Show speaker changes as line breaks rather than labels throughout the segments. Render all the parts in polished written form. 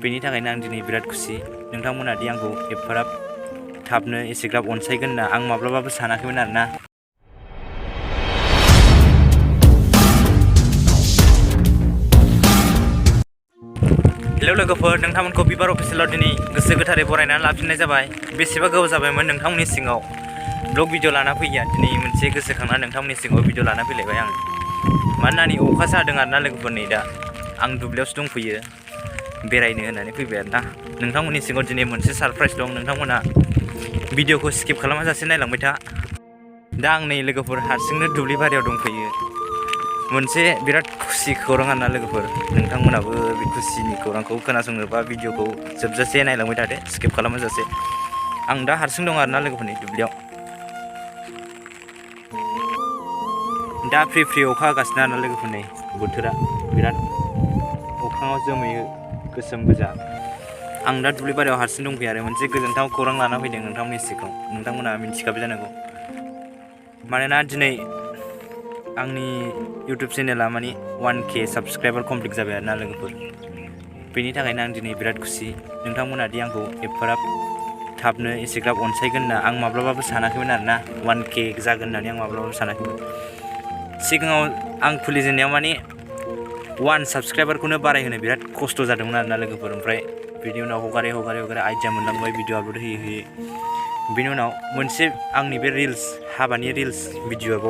बेनि थाखायनो आं दिनै बिराद खुसि नोंथांमोना दि आंखौ एफाराब थाबनो एसेग्राब अनसायगोन होनना आं माब्लाबाबो सानाखैमोन आरोना। हेलौ लोगोफोर, नोंथांमोनखौ बिबार अफिसियेलाव दिनै गोसो गोथारै बरायनानै लाफिननाय जाबाय। बेसेबा गोबाव जाबायमोन नोंथांमोननि सिङाव ब्लग भिडिअ लाना फैया। दिनै मोनसे गोसोखांना नोंथांमोननि सिङाव भिडिअ लाना फैलायबाय आं। मानोना नै अखासो हादों आरोना लोगोफोर, नै दा आं दुब्लियावसो दंफैयो बेरायनो होननानै फैबाय आरोना। नोंथांमोननि सिङाव दिनै मोनसे सारप्राइज दं, नोंथांमोना भिडिअखौ स्किप खालामाजासे नायलांबाय था। दा आं नै लोगोफोर हारसिंनो दुब्लि बारियाव दंफैयो। मोनसे बिराद खुसि खौरां आरोना लोगोफोर, नोंथांमोनाबो बे खुसिनि खौरांखौ खोनासंनोबा भिडिअखौ जोबजासे नायलांबाय थादो स्किप खालामाजासे। आं दा हारसिं दं आरोना लोगोफोरनि दुब्लियाव। दा फ्रि फ्रि अखा हागासिनो आरोना लोगोफोरनि बोथोरा बिराद अख्राङाव जोमै गोसोम गोजा। आं दा दुब्लि बारियाव हारसिं दंफैयो आरो मोनसे गोजोनथाव खौरां लाना फैदों नोंथांमोननि सिगाङाव। नोंथांमोना मिथिखाबाय जानांगौ, मानोना दिनै आंनि इउटुब चेनेला माने 1K साबस्क्राइबार कमप्लिट जाबाय आरोना लोगोफोर। बेनि थाखायनो आं दिनै बिराद खुसि नोंथांमोना दि आंखौ एफाराब थाबनो एसेग्राब अनसायगोन होनना आं माब्लाबाबो सानाखैमोन आरोना। 1K जागोन होननानै आं माब्लाबाबो सानाखैमोन। सिगाङाव आं खुलिजेननायाव माने 1 साबस्क्राइबारखौनो बारायहोनो बिराद खस्थ' जादोंमोन आरोना लोगोफोर। ओमफ्राय बिनि उनाव हगारै आइडिया मोनलांबाय भिडिअ आपल'ड होयै। बेनि उनाव मोनसे आंनि बे रिल्स हाबानि रिल्स भिडिअ'आव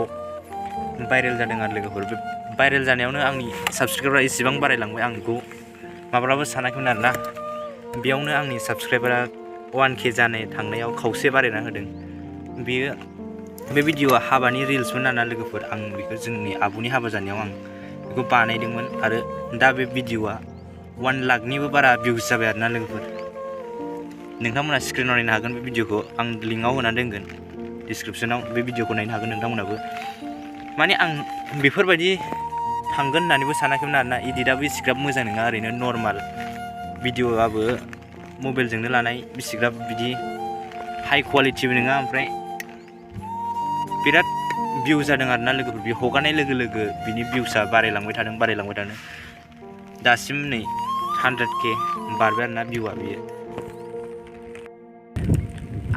भाइरेल जादों आरो लोगोफोर। बे भाइरेल जानायावनो आंनि साबस्क्राइबारा इसेबां बारायलांबाय आं बेखौ माब्लाबाबो सानाखैमोन आरोना। बेयावनो आंनि साबस्क्राइबारा 1K जानो थांनायाव खावसे बारायना होदों। बे भिडिअ'आ हाबानि रिल्समोन आरोना लोगोफोर। आं बेखौ जोंनि आब'नि हाबा जानायाव आं बेखौ बानायदोंमोन आरो दा बे भिडिअ'आ 1 लाखनिबो बारा भिउस जाबाय आरोना लोगोफोर। नोंथांमोना स्क्रिनाव नायनो हागोन बे भिडिअ'खौ, आं लिंकआव होना दोनगोन डिसक्रिपसनाव। बे भिडिअ'खौ नायनो हागोन नोंथांमोनाबो। माने आं बेफोरबायदि थांगोन होननानैबो सानाखैमोन आरोना। इडिटआबो इसिग्राब मोजां नङा, ओरैनो नर्माल भिडिअ'आबो मबाइलजोंनो लानाय, इसिग्राब बिदि हाइ क्वालिटिबो नङा। ओमफ्राय बिराद भिउ जादों आरोना लोगोफोर। बे हगारनाय लोगो लोगो बिनि भिउसआ बारायलांबाय थादों। दासिम नै 100K बारबाय आरोना भिउआ बियो।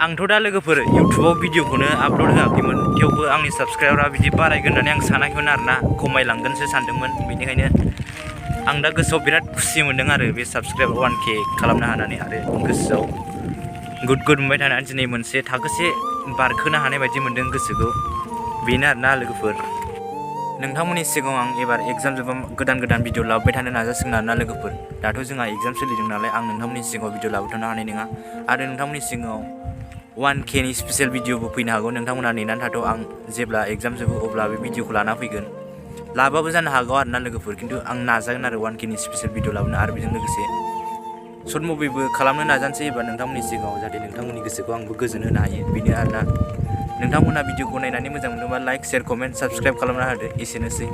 आंथ' दा लोगोफोर इउटुबाव भिडिअ'खौनो आपल'ड होआखैमोन, थेवबो आंनि साबस्क्राइबारा बिदि बारायगोन होननानै आं सानाखैमोन आरोना। खमायलांगोनसो सानदोंमोन। बेनिखायनो आं दा गोसोआव बिराद खुसि मोनदों आरो बे साबस्क्राइबार 1K खालामनो हानानै, आरो गोसोआव गुद मोनबाय थानानै दिनै मोनसे थाखोसे बारखोनो हानाय बायदि मोनदों गोसोखौ। बेनो आरोना लोगोफोर। नोंथांमोननि सिगाङाव आं एबार एग्जाम जोबबा गोदान भिडिअ लाबोबाय थानो नाजासिगोन आरोना लोगोफोर। दाथ' जोंहा एग्जाम सोलिदों नालाय आं नोंथांमोननि सिगाङाव भिडिअ लाबोबाय थानो हानाय नङा। आरो नोंथांमोननि सिगाङाव 1Kनि स्पेसियेल भिडिअबो फैनो हागौ। नोंथांमोना नेनानै थाथ'। आं जेब्ला एग्जाम जोबो अब्ला बे भिडिअखौ लाना फैगोन। लाबाबो जानो हागौ आरोना लोगोफोर, खिन्थु आं नाजागोन आरो 1Kनि स्पेसियेल भिडिअ लाबोनो। आरो बेजों लोगोसे सर्ट मुभिबो खालामनो नाजानोसै एबा नोंथांमोननि सिगाङाव, जाहाथे नोंथांमोननि गोसोखौ आंबो गोजोन होनो हायो। बेनो आरोना। नोंथांमोना भिडिअखौ नायनानै मोजां मोनोबा लाइक, शेयार, कमेन्ट, साबस्क्राइब खालामना होदो। एसेनोसै।